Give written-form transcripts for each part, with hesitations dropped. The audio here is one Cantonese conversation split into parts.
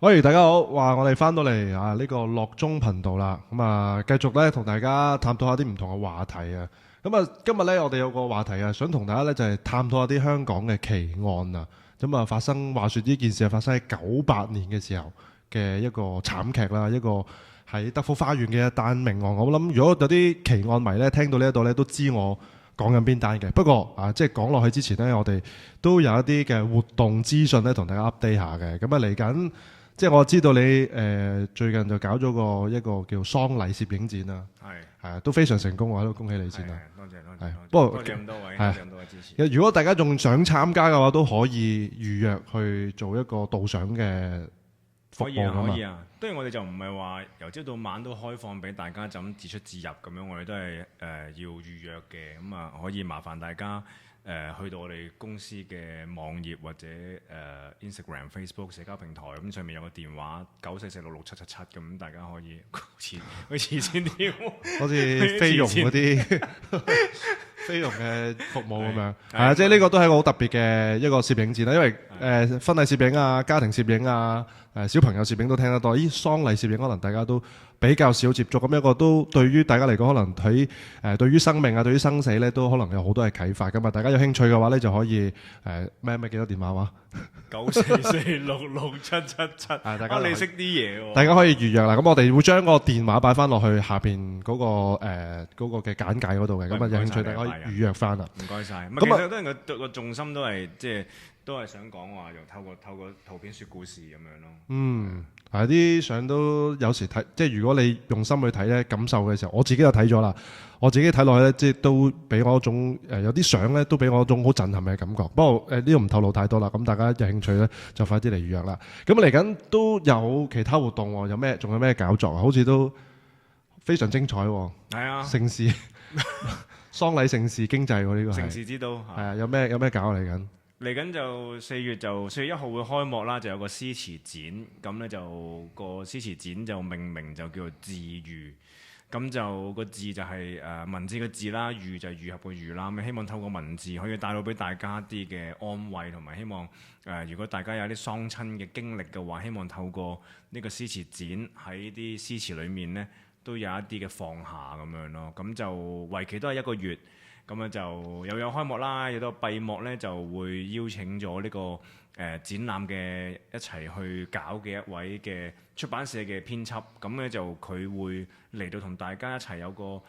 喂，大家好，話我哋翻到嚟啊呢個樂中頻道啦，咁啊繼續咧同大家探討下啲唔同嘅話題啊。咁啊今日咧我哋有個話題啊，想同大家咧就係探討下啲香港嘅奇案啊。咁啊話說呢件事係發生喺98年嘅時候嘅一個慘劇啦，一個喺德福花園嘅一單命案。我諗如果有啲奇案迷咧聽到呢一度咧都知我講緊邊單嘅。不過啊，即係講落去之前咧，我哋都有一啲嘅活動資訊咧同大家 update 下嘅。咁啊嚟緊。即係我知道你最近就搞咗一個叫喪禮攝影展啦，係都非常成功，我喺度恭喜你先啦。多謝。不過多謝咁多位，多謝咁多位支持。如果大家仲想參加嘅話，都可以預約去做一個導賞嘅服務㗎嘛。可以啊。當然我哋就唔係話由朝到晚都開放俾大家就咁自出自入咁樣，我哋都係要預約嘅。咁啊可以麻煩大家。去到我哋公司嘅網頁或者Instagram、Facebook 社交平台，咁上面有個電話944667777，咁大家可以好似先添，好似菲傭嗰啲菲傭嘅服務咁樣，係啊，即係呢個都係一個好特別嘅一個攝影展啦，因為婚禮攝影啊、家庭攝影啊、小朋友攝影都聽得多，喪禮攝影可能大家都比較少接觸，咁一個都對於大家嚟講，可能喺對於生命啊、對於生死咧，都可能有好多嘅啟發噶嘛。大家有興趣嘅話咧，就可以咩幾多電話話944667777。大家你識啲嘢喎，大家可以預約啦。咁我哋會將個電話擺翻落去下邊嗰個嘅簡介嗰度嘅。咁啊有興趣大家可以預約翻啦。唔該晒。咁啊，當然個重心都係即係都係想講話，用透過圖片説故事咁樣咯。係啲相都有時睇，即係如果你用心去睇咧，感受嘅時候，我自己就睇咗啦。我自己睇落去咧，即係都俾我一種有啲相咧都俾我一種好震撼嘅感覺。不過呢度唔透露太多啦。咁大家有興趣咧，就快啲嚟預約啦。咁嚟緊都有其他活動喎，仲有咩搞作啊？好似都非常精彩喎。係啊，盛事喪禮盛事經濟喎，呢個係盛事之都係啊！有咩搞嚟緊？嚟緊就4月1號會開幕啦，就有個詩詞展，咁咧就個詩詞展就命名就叫做字喻，咁就個字就係文字嘅字啦，喻就係愈合嘅喻啦，咁希望透過文字可以帶到俾大家啲嘅安慰，同埋希望如果大家有啲喪親嘅經歷嘅話，希望透過呢個詩詞展喺啲詩詞裡面呢，都有一啲嘅放下咁樣咯，咁就為期都係1個月。咁啊就又有開幕啦，亦都閉幕咧，就會邀請咗呢個展覽嘅一齊去搞嘅一位嘅出版社嘅編輯，咁咧就佢會嚟到同大家一齊有個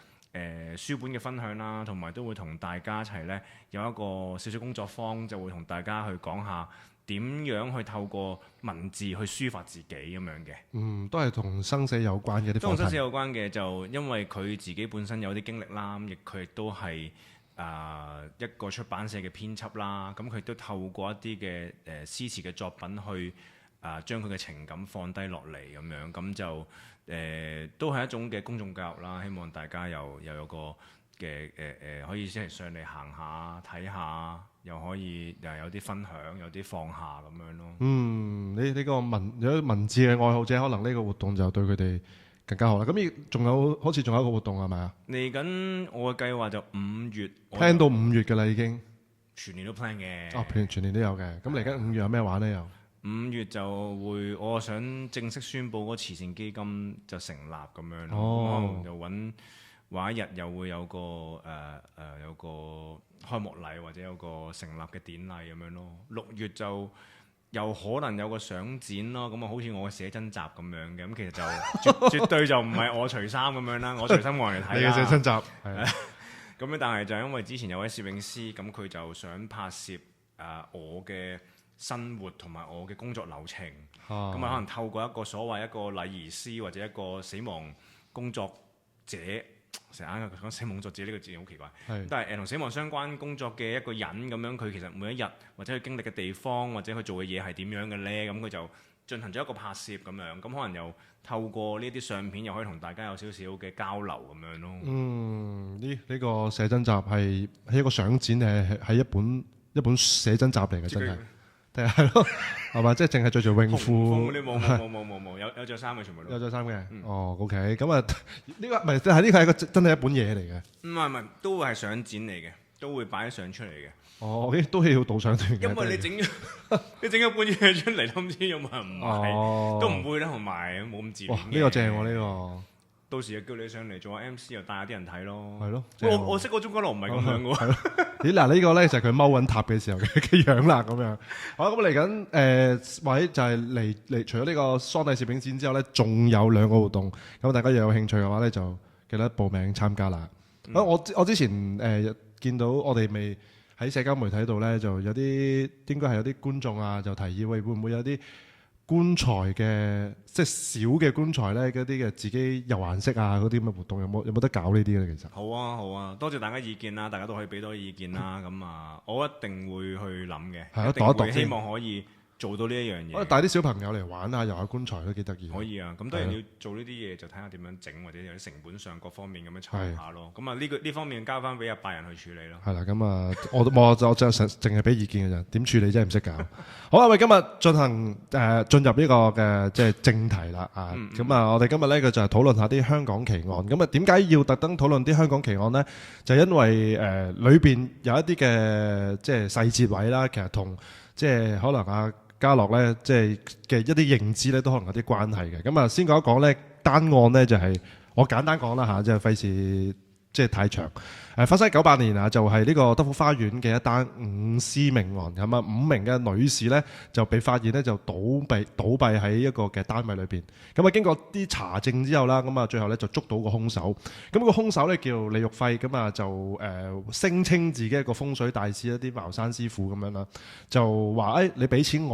書本嘅分享啦，同埋都會同大家一齊咧有一個少少工作坊，就會同大家去講下點樣去透過文字去抒發自己咁樣嘅。都係同生死有關嘅啲課題。同生死有關嘅，就因為佢自己本身有啲經歷啦，咁佢亦都係一個出版社嘅編輯啦，咁佢都透過一啲嘅詩詞嘅作品去將佢嘅情感放低落嚟咁樣，咁就都係一種嘅公眾教育啦。希望大家又有個嘅可以即係上嚟行下睇下，又可以又有啲分享，有啲放下咁樣咯。你個有啲文字嘅愛好者，可能呢個活動就對佢哋更加好啦。咁好似仲有一個活動係咪啊？嚟緊我嘅計劃就5月 plan 到5月㗎啦已經。全年都 plan 嘅。哦，全年都有嘅。咁嚟緊5月有咩玩呢？又5月就會，我想正式宣佈嗰個慈善基金就成立咁樣咯。哦，又話一日又會有個有個開幕禮或者有個成立嘅典禮咁樣咯。6月就又可能有個相展咯。咁啊，好似我嘅寫真集咁樣嘅。咁其實就絕對就唔係我除衫咁樣啦。我除衫我嚟睇啦。你嘅寫真集係。咁咧，但係就因為之前有位攝影師，咁佢就想拍攝我嘅生活同埋我嘅工作流程。咁可能透過一個所謂一個禮儀師或者一個死亡工作者。成日講死亡工作者呢個字好奇怪，但係同死亡相關工作嘅一個人咁樣，佢其實每一日或者佢經歷嘅地方或者佢做嘅嘢係點樣嘅呢？咁佢就進行咗一個拍攝咁樣，咁可能又透過呢啲相片又可以同大家有少少嘅交流咁樣咯。呢個寫真集係一個相展定係一本寫真集嚟嘅，真係。係咯，係嘛？即係淨係着住泳褲。冇，有着衫嘅全部都。有着衫嘅。OK，咁啊，呢個唔係，係呢個係一個真係一本嘢嚟嘅。唔係，都係相展嚟嘅，都會擺相出嚟嘅。哦，都係要導賞團嘅。因為你整你整一本嘢出嚟，都唔知有冇人買，都唔會啦，同埋冇咁自戀嘅。哇！呢個正喎，呢個。到時就叫你上嚟做下 MC，又帶下啲人睇咯。係咯，我識嗰種嘉樂唔係咁樣嘅喎。咦嗱，呢個咧就係佢踎穩塔嘅時候嘅樣啦，咁樣。好啦，咁嚟緊位就係嚟除咗呢個喪禮攝影展之後咧，仲有2個活動。咁大家如果有興趣嘅話咧，就記得報名參加啦。我之前見到我哋未喺社交媒體度咧，就有啲應該係有啲觀眾啊，就提議喂，會唔會有啲棺材嘅即係小嘅棺材咧，嗰啲嘅自己油顏色啊，嗰啲咁嘅活動有冇得搞呢啲咧？其實好啊好啊，多謝大家意見啦，大家都可以俾多意見啦。咁我一定會去諗嘅，係啊，一定會度一度先希望可以做到呢一樣嘢。我帶啲小朋友嚟玩下，油下棺材都幾得意。可以啊，咁當然要做呢啲嘢就睇下點樣整，或者有啲成本上各方面咁樣湊下咯。咁呢方面交翻俾阿拜仁去處理咯。係啦，咁我就淨係俾意見嘅咋，點處理真係唔識搞。好啦，喂，今日進入呢個嘅即係正題啦啊。咁我哋今日咧就係討論下啲香港奇案。咁點解要特登討論啲香港奇案呢？就因為裏邊有一啲嘅即係細節位啦，其實同即係可能嘉樂咧，即係嘅一啲認知咧，都可能有啲關係嘅。咁先講一講咧，單案咧就係我簡單講啦嚇，即係費事即係太長。發生喺98年啊，就係呢個德福花園嘅一單5屍命案。咁5名嘅女士咧就被發現咧就倒斃喺一個嘅單位裏邊。咁經過啲查證之後啦，咁最後咧就捉到個兇手。咁個兇手咧叫李玉輝，咁就聲稱自己係個風水大師，一啲茅山師傅咁樣啦，就話你俾錢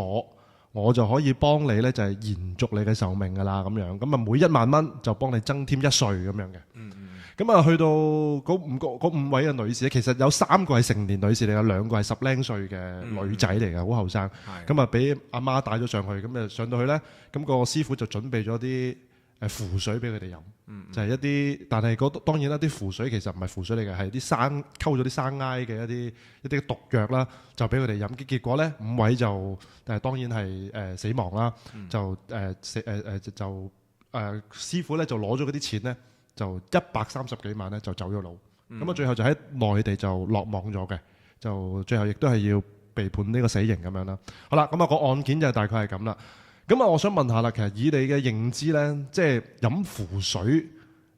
我就可以幫你咧，就係延續你嘅壽命㗎啦咁樣。咁每1萬蚊就幫你增添1歲咁樣嘅。咁去到嗰5位嘅女士咧，其實有3個係成年女士嚟嘅，2個係10零歲嘅女仔嚟嘅，好後生。咁俾阿媽帶咗上去，咁上到去咧，咁個師傅就準備咗啲符水俾佢哋飲，就係一啲，但係當然啦，啲符水其實唔係符水嚟嘅，係啲溝咗啲生埃嘅一啲毒藥啦，就俾佢哋飲。結果咧5位就當然係死亡啦，就師傅咧就攞咗嗰啲錢咧。就130幾萬咧就走咗佬，咁最後就喺內地就落網咗嘅，就最後亦都係要被判呢個死刑咁樣啦。好啦，咁個案件就大概係咁啦。咁我想問下啦，其實以你嘅認知咧，即係飲符水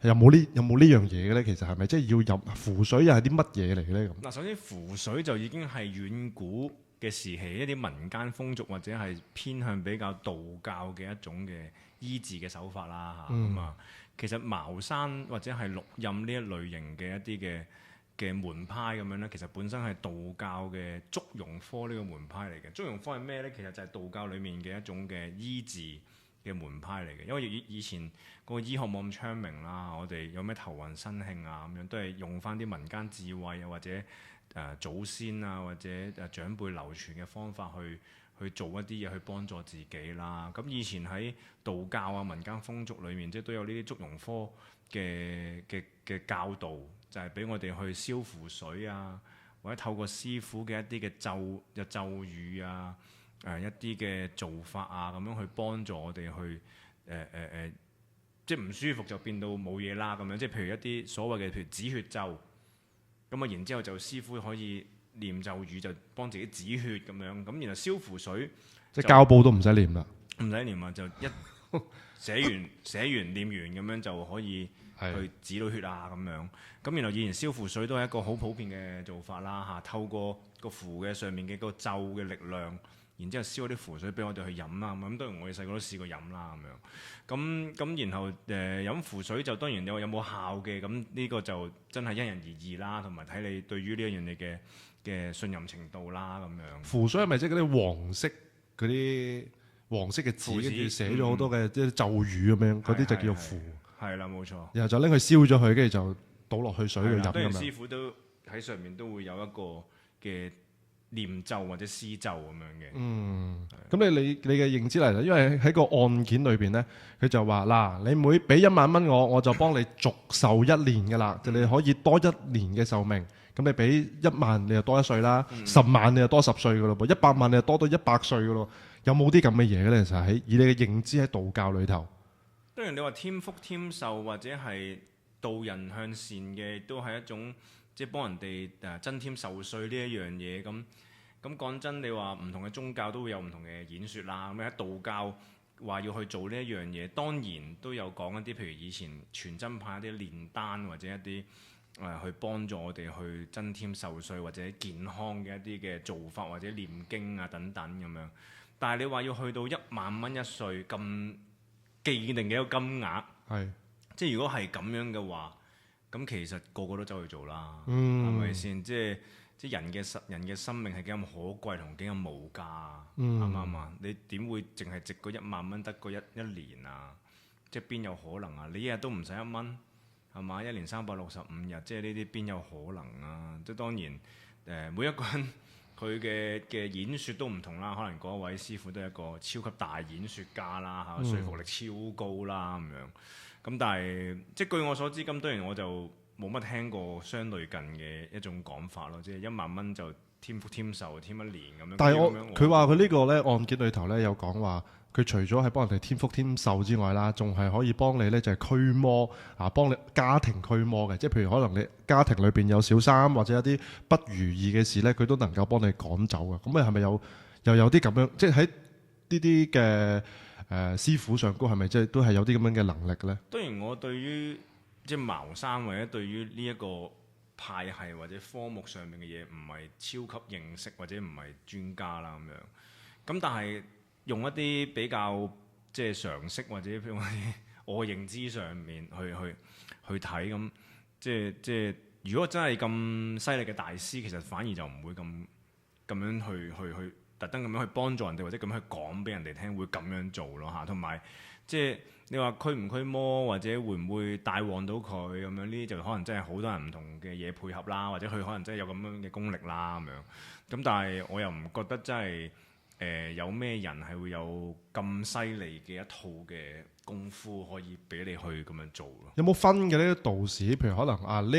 有冇呢樣嘢嘅咧？其實係咪即係要飲符水又係啲乜嘢嚟嘅咧？咁首先符水就已經係遠古嘅時期一啲民間風俗或者係偏向比較道教嘅一種嘅醫治嘅手法啦嚇。其實茅山或者係綠蔭呢一類型嘅一啲嘅門派咁樣咧，其實本身係道教嘅祝融科呢個門派嚟嘅。祝融科係咩咧？其實就係道教裡面嘅一種嘅醫治嘅門派嚟嘅。因為以前個醫學冇咁昌明啦，我哋有咩頭暈身慶啊咁樣，都係用翻啲民間智慧啊，或者祖先啊，或者長輩流傳嘅方法去做一啲嘢去幫助自己啦。咁以前喺道教啊、民間風俗裏面，即係都有呢啲祝融科嘅教導，就係俾我哋去燒符水啊，或者透過師傅嘅一啲嘅咒語啊、一啲嘅做法啊，咁樣去幫助我哋去即係唔舒服就變到冇嘢啦咁樣。即係譬如一啲所謂嘅譬如止血咒，咁然之後就師傅可以念咒語就幫自己止血咁樣，咁然後燒符水，即係膠布都唔使念啦，唔使念啊，就一寫完念完咁樣就可以去止到血啊咁樣。咁然後以前燒符水都係一個好普遍嘅做法啦嚇，透過個符嘅上面嘅個咒嘅力量，然之後燒啲符水俾我哋去飲啦。咁當然我哋細個都試過飲啦咁樣。咁然後飲符水就當然有冇效嘅，咁呢個就真係因人而異啦，同埋睇你對於呢一樣嘢嘅信任程度啦咁樣。符水係咪即係嗰啲黃色嘅字，跟住寫咗好多嘅即係咒語咁樣，嗰啲就叫做符。係啦，冇錯。然後就拎佢燒咗佢，跟住就倒落去水度飲咁樣。當然師傅都喺上面都會有一個嘅念咒或者施咒咁樣嘅。咁你嘅認知嚟啦，因為喺個案件裏邊咧，佢就話嗱，你每俾1萬蚊我就幫你續壽1年㗎啦，就你可以多1年嘅壽命。咁你俾1萬，你就多1歲啦；10萬你就多10歲㗎咯噃；100萬你就多到100歲㗎咯。有冇啲咁嘅嘢咧？其實以你嘅認知喺道教裏頭，當然你話添福添壽或者係導人向善嘅，都係一種即即係幫人哋增添壽歲呢一樣嘢。咁講真，你話唔同嘅宗教都會有唔同嘅演說啦。咁喺道教話要去做呢一樣嘢，當然都有講一啲，譬如以前全真派一啲煉丹或者一啲去幫助我哋去增添壽歲或者健康嘅一啲嘅做法，或者念經啊等等咁樣。但係你話要去到10000蚊一歲咁既定嘅一個金額，即係如果係咁樣嘅話，咁其實個個都走去做啦，係咪先？即係人嘅生命係幾咁可貴同幾咁無價啊？啱唔啱啊？你點會淨係值嗰10000蚊得嗰一年啊？即係邊有可能啊？你一日都唔使1蚊，係嘛？一年365日，即係呢啲邊有可能啊？即係當然每一個人佢嘅演說都唔同啦，可能嗰位師傅都係一個超級大演說家啦，嚇，說服力超高啦咁樣。咁但係即係據我所知，咁當然我就冇乜聽過相類近嘅一種講法咯，即係10000蚊就添福添壽添一年咁樣。但係佢話佢呢個咧案件裏頭咧有講話，佢除咗係幫人哋添福添壽之外啦，仲係可以幫你咧就係驅魔啊，幫你家庭驅魔嘅，即係譬如可能你家庭裏邊有小三或者一啲不如意嘅事咧，佢都能夠幫你趕走嘅。咁你係咪又有啲咁樣？即係喺呢啲嘅師傅上高係咪即係都係有啲咁樣嘅能力咧？當然我對於即係茅山或者對於呢一個派系或者科目上面嘅嘢唔係超級認識或者唔係專家啦咁樣。咁但係用一啲比較即係常識或者譬如我認知上面去睇咁，即係如果真係咁犀利嘅大師，其實反而就唔會咁樣去特登咁樣去幫助人哋，或者咁樣去講俾人哋聽會咁樣做咯嚇。同埋即係你話驅唔驅魔或者會唔會帶旺到佢咁樣，呢啲就可能真係好多人唔同嘅嘢配合啦，或者佢可能真係有咁樣嘅功力啦咁樣。咁但係我又唔覺得真係有咩人係會有咁犀利嘅一套嘅功夫可以俾你去咁樣做咯。有冇分嘅呢啲道士？譬如可能呢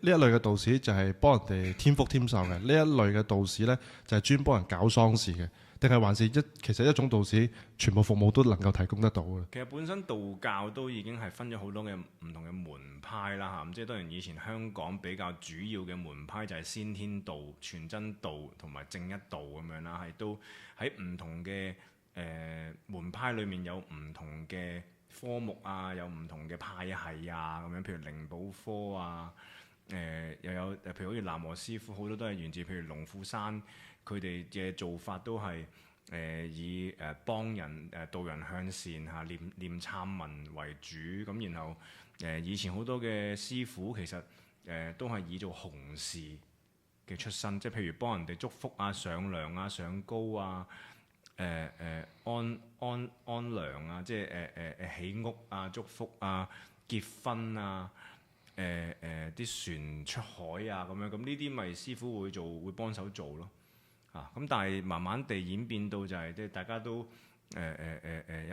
一類嘅道士就係幫人哋添福添壽嘅，呢一類嘅道士咧就係專幫人搞喪事嘅，定係還是其實一種道士全部服務都能夠提供得到嘅？其實本身道教都已經係分咗好多嘅唔同嘅門派啦嚇，咁即係當然以前香港比較主要嘅門派就係先天道、全真道同埋正一道咁樣啦，係都喺唔同嘅門派裏面有唔同嘅科目啊，有唔同嘅派系啊咁樣，譬如靈寶科啊，又有譬如好似南無師傅，好多都係源自譬如龍虎山，佢哋嘅做法都係以幫人導人向善嚇，念懺文為主咁，然後以前好多嘅師傅其實都係以做弘事嘅出身，即係譬如幫人哋祝福啊、上梁啊、上高啊。安良啊，即係起屋啊、祝福啊、結婚啊、啲船出海啊咁樣，咁呢啲咪師傅會幫手做咯，咁但係慢慢地演變到就係即係大家都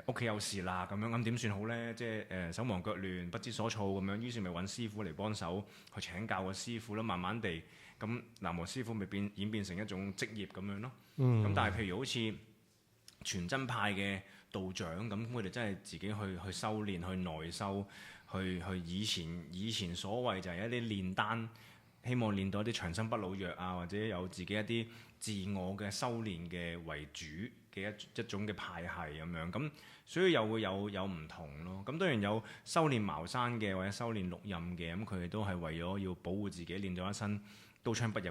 屋企有事啦咁樣，咁點算好咧？即係手忙腳亂、不知所措咁樣，於是咪揾師傅嚟幫手去請教個師傅咯。慢慢地咁南無師傅咪演變成一種職業咁樣咯。咁但係譬如好似全真派嘅道長咁，佢哋真係自己去修練、去內修、去以前所謂就係一啲煉丹，希望練到一啲長生不老藥啊，或者有自己一啲自我嘅修練嘅為主嘅一種嘅派系咁樣，咁所以又會有唔同咯。咁當然有修練茅山嘅或者修練六壬嘅，咁佢哋都係為咗要保護自己，練咗一身刀槍不入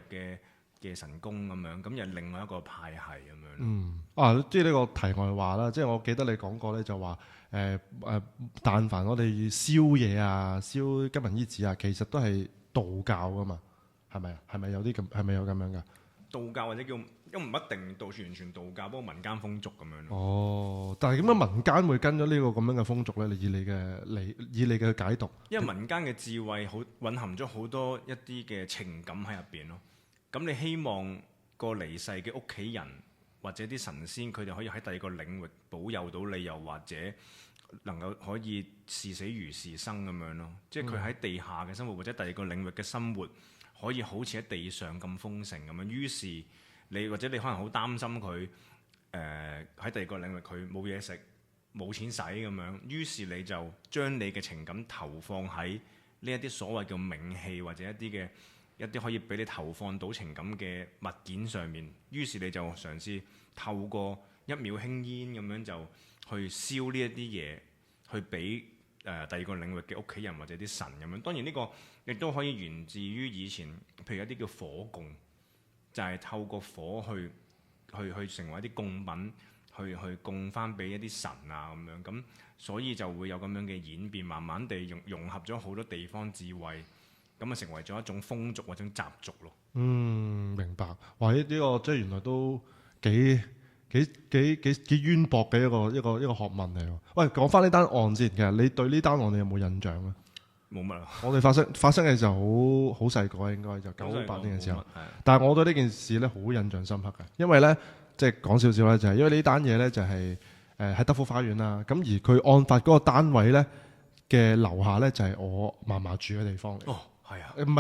嘅神功咁樣，咁又另外一個派系咁樣。即係呢個題外話啦。即係我記得你講過咧，就話但凡我哋燒嘢啊、燒金銀衣紙啊，其實都係道教噶嘛，係咪啊？係咪有啲咁？係咪有咁樣噶？道教或者叫都唔一定完全道教，不過民間風俗咁樣。哦，但係點解民間會跟咗呢個咁樣嘅風俗咧？以你嘅解讀，因為民間嘅智慧好蘊含咗好多一啲嘅情感喺入邊咯。咁你希望個離世嘅屋企人或者啲神仙，佢哋可以喺第二個領域保佑到你，又或者能夠可以視死如是生咁樣咯。即係佢喺地下嘅生活，或者第二個領域嘅生活，可以好似喺地上咁豐盛咁樣。於是你或者你可能好擔心佢喺第二個領域佢冇嘢食、冇錢使咁樣。於是你就將你嘅情感投放喺呢一啲所謂嘅名氣或者一啲可以俾你投放到情感嘅物件上面，於是你就嘗試透過一秒輕煙咁樣就去燒呢一啲嘢，去俾第二個領域嘅屋企人或者啲神咁樣。當然呢個亦都可以源自於以前，譬如一啲叫火供，就係透過火去成為一啲供品，去供翻俾一啲神啊咁樣。咁所以就會有咁樣嘅演變，慢慢地融合咗好多地方智慧，咁啊成為咗一種風俗或者習俗咯。明白。哇！呢個即係原來都幾淵博嘅一個學問嚟喎。喂，講翻呢單案先，其實你對呢單案你有冇印象啊？冇乜啊！我哋發生嘅時候好細個，應該就98年嘅時候。但係我對呢件事咧好印象深刻嘅，因為咧即係講少少咧，就係因為呢單嘢咧就係喺德福花園啦。咁而佢案發嗰個單位咧嘅樓下咧就係我嫲嫲住嘅地方嚟。哦，係啊，唔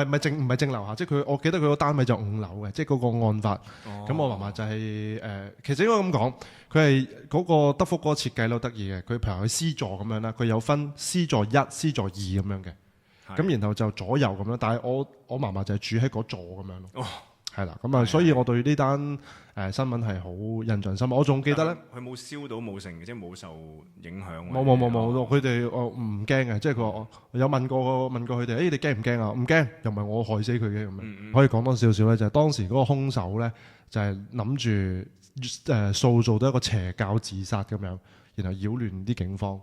係正樓下，即係我記得佢個單位就5樓嘅，即係嗰個案發。咁我嫲嫲就係其實應該咁講，佢係嗰個德福嗰個設計都得意嘅。佢譬如佢 C 座咁樣啦，佢有分 C 座1、C 座2咁樣嘅。咁然後就左右咁樣，但係我嫲嫲就係住喺嗰座咁樣咯。係啦，咁啊，所以我對呢單新聞係好印象深刻。我仲記得咧，佢冇燒到冇成，即係冇受影響。冇，佢哋唔驚嘅，即係佢話我有問過佢哋，你驚唔驚啊？唔驚，又唔係我害死佢嘅咁樣。可以講多少少咧，就係當時嗰個兇手咧，就係諗住塑造到一個邪教自殺咁樣，然後擾亂啲警方，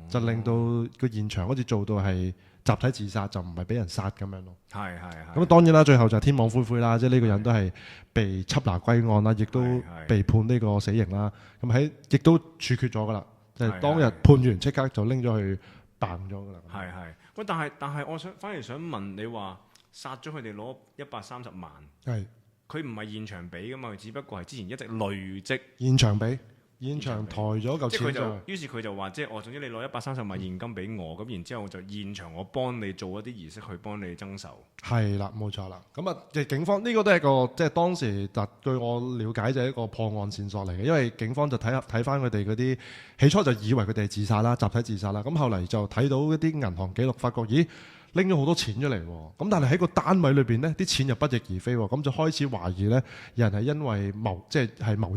就令到個現場好似做到係集體自殺，就唔係俾人殺咁樣咯。係。咁當然啦，最後就係天網恢恢啦，即係呢個人都係被緝拿歸案啦，亦都被判呢個死刑啦。咁亦都處決咗噶啦，即係當日判完即刻就拎咗去辦咗噶啦。係。喂，但係我反而想問你話，殺咗佢哋攞130萬，佢唔係現場俾噶嘛？佢只不過係之前一直累積現場俾。現場抬咗嚿錢上去，於是佢就話，即係總之你攞130萬現金俾我，咁然之後就現場我幫你做一啲儀式去幫你增壽。係啦，冇錯啦。咁啊，警方呢個都係一個即係當時據我了解就係一個破案線索嚟嘅，因為警方就睇翻佢哋嗰啲起初就以為佢哋係自殺啦，集體自殺啦。咁後嚟就睇到一啲銀行記錄，發覺咦拎咗好多錢出嚟喎。咁但係喺個單位裏邊呢啲錢又不翼而飛喎。咁就開始懷疑呢，有人係因為謀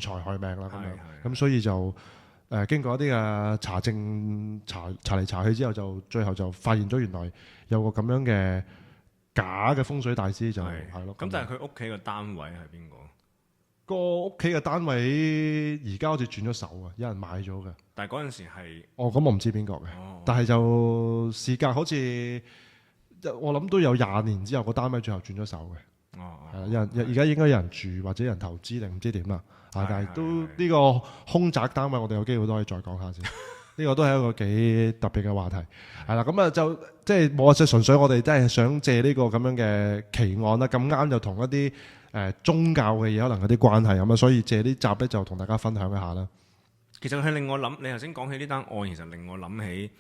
財害命啦咁樣。咁所以就經過一啲嘅查證查嚟查去之後，就最後就發現咗原來有個咁樣嘅假嘅風水大師就係咯。咁但係佢屋企嘅單位係邊個？個屋企嘅單位而家好似轉咗手啊，有人買咗嘅。但係嗰陣時係咁我唔知邊個嘅。但係就事隔好似我諗都有20年之後，個單位最後轉咗手嘅。而家應該有人住或者有人投資定唔知點啦。但係都呢個凶宅單位，我哋有機會都可以再講下先。呢個都係一個幾特別嘅話題。係啦，咁啊就即係冇啊，純粹我哋真係想借呢個咁樣嘅奇案啦。咁啱就同一啲宗教嘅嘢可能有啲關係咁啊，所以借呢集咧就同大家分享一下啦。其實佢令我諗，你頭先講起呢單案，其實令我諗起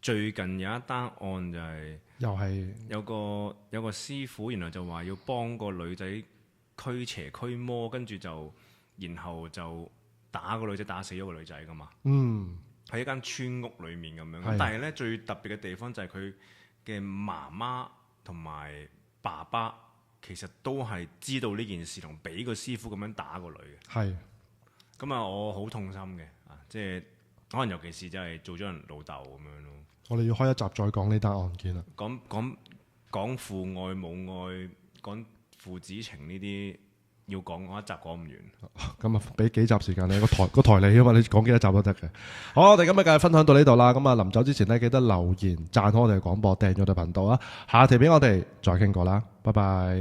最近有一單案就係又係有個師傅，原來就話要幫個女仔驅邪驅魔，跟住然後就打個女仔，打死咗個女仔噶嘛。喺一間村屋裏面咁樣。但係咧最特別嘅地方就係佢嘅媽媽同埋爸爸其實都係知道呢件事，同俾個師傅咁樣打個女嘅。咁啊，我好痛心嘅即係可能尤其是就係做咗人老豆咁樣咯。我哋要開一集再講呢單案件啦。講父愛母愛，講父子情呢啲。要講我一集講唔完，咁啊俾幾集時間你個台你啊嘛，你講幾多集都得嘅。好，我哋今日嘅分享到呢度啦。咁啊，臨走之前呢，記得留言讚好我哋嘅廣播，訂閱我哋頻道啊。下條片我哋再傾過啦，拜拜。